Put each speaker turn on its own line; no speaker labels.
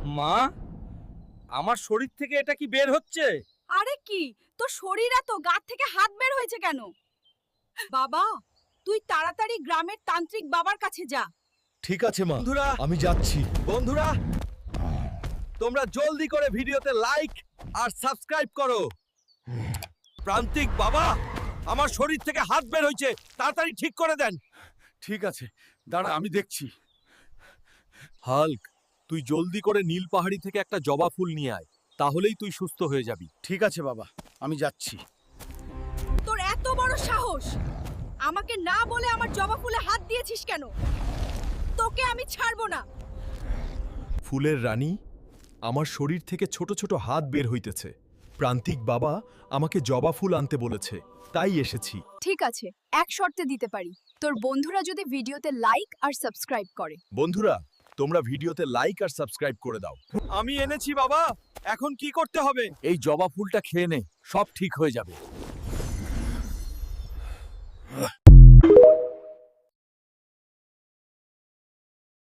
মা, আমার শরীর থেকে এটা কি বের হচ্ছে?
আরে কি তোর শরীর এত গা থেকে হাত বের হয়েছে কেন? বাবা, তুই তাড়াতাড়ি গ্রামের তান্ত্রিক বাবার কাছে যা।
ঠিক আছে মা,
বন্ধুরা,
আমি যাচ্ছি।
বন্ধুরা, তোমরা জলদি করে ভিডিওতে লাইক আর সাবস্ক্রাইব করো। প্রান্তিক বাবা, আমার শরীর থেকে হাত বের হয়েছে, তাড়াতাড়ি ঠিক করে দেন।
ঠিক আছে, দাঁড়া আমি দেখছি।
হাল্ক, তুই জলদি করে নীল পাহাড়ি থেকে একটা জবা ফুল নিয়ে আয়, তাহলেই তুই সুস্থ হয়ে যাবি।
ঠিক আছে বাবা, আমি যাচ্ছি।
তোর এত বড় সাহস, আমাকে না বলে আমার জবা ফুলে হাত দিয়েছিস কেন? তোকে আমি ছাড়বো না।
ফুলের রানী, আমার শরীর থেকে ছোট ছোট হাত বের হইতেছে। প্রান্তিক বাবা আমাকে জবা ফুল আনতে বলেছে, তাই এসেছি।
ঠিক আছে, এক শর্তে দিতে পারি, তোর বন্ধুরা যদি ভিডিওতে লাইক আর সাবস্ক্রাইব করে।
বন্ধুরা, তোমরা ভিডিওতে লাইক আর সাবস্ক্রাইব করে দাও।
আমি এনেছি বাবা, এখন কি করতে হবে?
এই জবা ফুলটা খেয়ে নে, সব ঠিক হয়ে যাবে।